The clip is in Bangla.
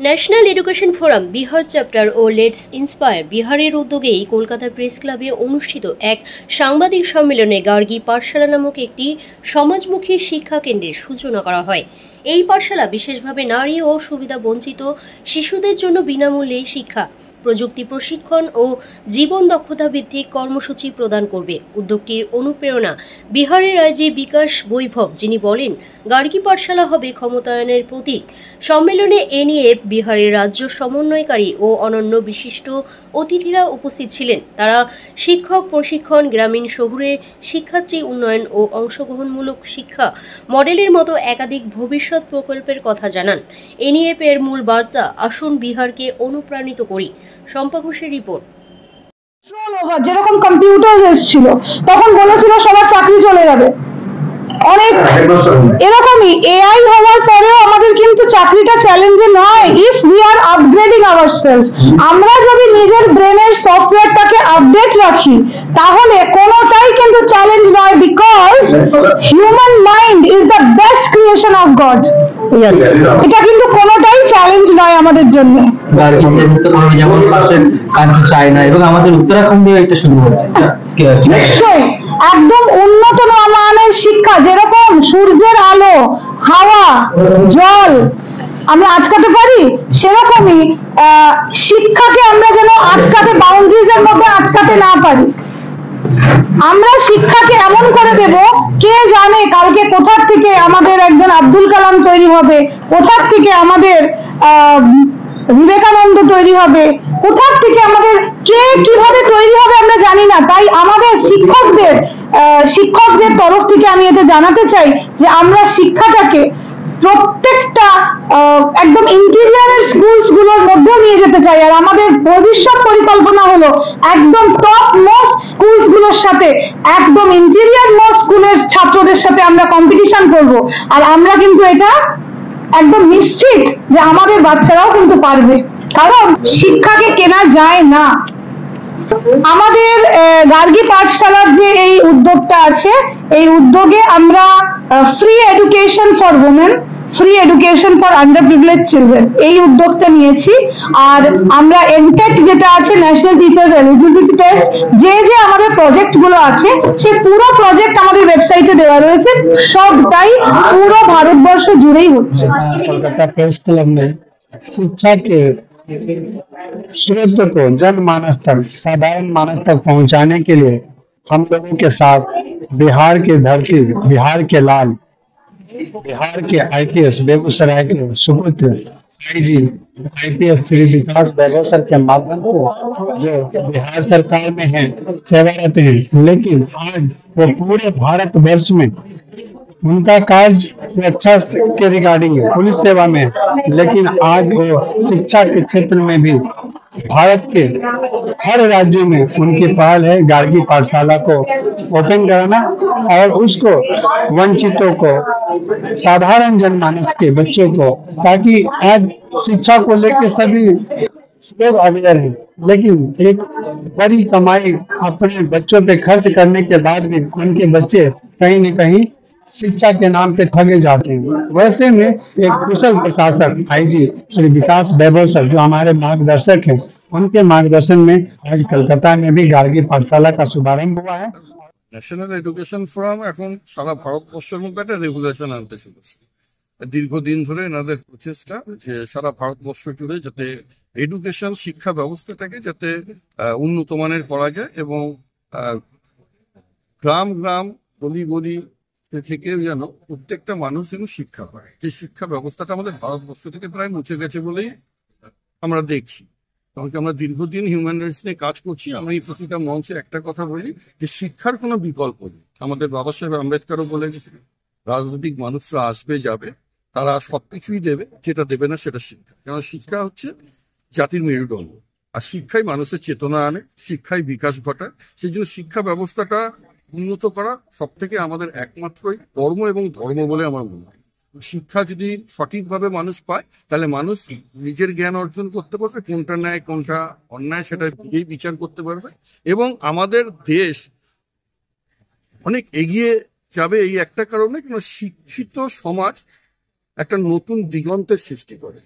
National education forum Bihar chapter ও লেটস ইন্সপায়ার বিহারের উদ্যোগেই কলকাতা প্রেস ক্লাবে অনুষ্ঠিত এক সাংবাদিক সম্মেলনে গার্গী পাঠশালা নামক একটি সমাজমুখী শিক্ষা কেন্দ্রের সূচনা করা হয়। এই পাঠশালা বিশেষভাবে নারী ও সুবিধা বঞ্চিত শিশুদের জন্য বিনামূল্যে শিক্ষা, প্রযুক্তি প্রশিক্ষণ ও জীবন দক্ষতা ভিত্তিক কর্মসূচি প্রদান করবে। উদ্যোগটির অনুপ্রেরণা বিহারের আইজি বিকাশ বৈভব, যিনি বলেন, গার্গী পাঠশালা হবে ক্ষমতায়নের প্রতীক। সম্মেলনে এ নিয়ে বিহারের রাজ্য সমন্বয়কারী ও অনন্য বিশিষ্ট অতিথিরা উপস্থিত ছিলেন। তারা শিক্ষক প্রশিক্ষণ, গ্রামীণ শহুরে শিক্ষার্থী উন্নয়ন ও অংশগ্রহণমূলক শিক্ষা মডেলের মতো একাধিক ভবিষ্যৎ প্রকল্পের কথা জানান। এনইএফ এর মূল বার্তা, আসুন বিহারকে অনুপ্রাণিত করি। শম্পা ঘোষের রিপোর্ট। যেরকম কম্পিউটার এসেছিল তখন বলেছিল সবার চাকরি চলে যাবে, অনেক এরকমই এআই হওয়ার পরেও আমাদের কিন্তু চাকরিটা চ্যালেঞ্জে নয়। If we are upgrading ourself, আমরা যদি নিজের ব্রেনের সফটওয়্যারটাকে আপডেট রাখি তাহলে কোনোটাই কিন্তু চ্যালেঞ্জ নয়, because human mind is the best creation of god. এটা কিন্তু কোনোটাই চ্যালেঞ্জ নয় আমাদের জন্য। চায়না এবং আমাদের উত্তরাখণ্ডে এটা শুরু হয়েছে। নিশ্চয়ই একদম উন্নত মানের শিক্ষা, যেরকম সূর্যের আলো, হাওয়া, জল আমরা আটকাতে পারি, সেরকমই শিক্ষাকে আমরা যেন আটকাতে, বাউন্ডারিজ এর মধ্যে আটকাতে না পারি। আমরা শিক্ষাকে এমন করে দেব, কে জানে কালকে কোথার থেকে আমাদের একজন আব্দুল কালাম তৈরি হবে, কোথার থেকে আমাদের বিবেকানন্দ তৈরি হবে, কোথার থেকে আমাদের কে কিভাবে তৈরি হবে আমরা জানি না। তাই আমাদের শিক্ষকদের তরফ থেকে আমি এটা জানাতে চাই যে আমরা শিক্ষাটাকে প্রত্যেকটা একদম ইন্টিরিয়ারের স্কুলস গুলোর মধ্যে নিয়ে যেতে চাই। আর আমাদের ভবিষ্যৎ পরিকল্পনা হলো একদম টপ মোস্ট স্কুলস গুলোর সাথে, একদম ইন্টিরিয়ার মোস্ট স্কুলের ছাত্রদের সাথে আমরা কম্পিটিশন করব। আর আমরা কিন্তু এটা একদম নিশ্চিত যে আমাদের বাচ্চারাও কিন্তু পারবে, কারণ শিক্ষাকে কেনা যায় না। আমাদের গার্গী পাঠশালার যে এই উদ্যোগটা আছে, এই উদ্যোগে আমরা free education for women, free education for under privilege children এই উদ্যোগটা নিয়েছি। আর আমরা এনটেক যেটা আছে, ন্যাশনাল টিচার্স এলিজিবিলিটি টেস্ট, যে আমাদের প্রজেক্ট গুলো আছে সেই পুরো প্রজেক্ট আমাদের ওয়েবসাইটে দেওয়া রয়েছে। সবটাই পুরো ভারতবর্ষ জুড়েই হচ্ছে। কলকাতা प्रेस क्लब में शिक्षा के स्रोत को जनमानस तक, साधारण मानस तक पहुंचाने के लिए हम लोगों के साथ बिहार की धरती, बिहार के लाल, बिहार के आईपीएस, बेगूसराय के सुपुत्र आईजी आईपीएस श्री विकास वैभव सर के माध्यम से, जो बिहार सरकार में है, सेवारत हैं, लेकिन आज वो पूरे भारत वर्ष में उनका कार्य सुरक्षा के रिगार्डिंग है, पुलिस सेवा में है, लेकिन आज वो शिक्षा के क्षेत्र में भी भारत के हर राज्यों में उनकी पहल है गार्गी पाठशाला को ओपन कराना और उसको वंचितों को, साधारण जनमानस के बच्चों को, ताकि आज शिक्षा को लेकर सभी लोग अवेयर हैं, लेकिन एक बड़ी कमाई अपने बच्चों पे खर्च करने के बाद भी उनके बच्चे कहीं न कहीं शिक्षा के नाम पे ठगे जाते हैं। वैसे में एक कुशल प्रशासक आईजी श्री विकास वैभव सर, जो हमारे मार्गदर्शक हैं, उनके मार्गदर्शन में आज कलकत्ता में भी गार्गी पाठशाला का शुभारंभ हुआ है। ন্যাশনাল এডুকেশন ফোরাম এখন সারা ভারতবর্ষের মধ্যে একটা রেগুলেশন আনতে চলেছে। দীর্ঘদিন ধরে এনাদের প্রচেষ্টা যে সারা ভারতবর্ষ জুড়ে যাতে এডুকেশন, শিক্ষা ব্যবস্থাটাকে যাতে উন্নত মানের করা যায় এবং গ্রাম গ্রাম, গলি গলি থেকে যেন প্রত্যেকটা মানুষ যেন শিক্ষা পায়। যে শিক্ষা ব্যবস্থাটা আমাদের ভারতবর্ষ থেকে প্রায় মুছে গেছে বলেই আমরা দেখছি। কারণ আমরা দীর্ঘদিন হিউম্যান রাইটস নিয়ে কাজ করছি। আমি প্রতিটা মঞ্চে একটা কথা বলি যে শিক্ষার কোনো বিকল্প নেই। আমাদের বাবা সাহেব আম্বেদকরও বলে গেছিলেন, রাজনৈতিক মানুষরা আসবে যাবে, তারা সবকিছুই দেবে, যেটা দেবে না সেটা শিক্ষা। কারণ শিক্ষা হচ্ছে জাতির মেরুদণ্ড, আর শিক্ষাই মানুষের চেতনা আনে, শিক্ষাই বিকাশ ঘটায়। সেই জন্য শিক্ষা ব্যবস্থাটা উন্নত করা সব থেকে আমাদের একমাত্রই কর্ম এবং ধর্ম বলে আমার মনে হয়। শিক্ষা যদি সঠিকভাবে মানুষ পায় তাহলে মানুষ নিজের জ্ঞান অর্জন করতে পারবে, কোনটা ন্যায় কোনটা অন্যায় সেটা নিজেই বিচার করতে পারবে, এবং আমাদের দেশ অনেক এগিয়ে যাবে এই একটা কারণে, কারণ শিক্ষিত সমাজ একটা নতুন দিগন্তের সৃষ্টি করে।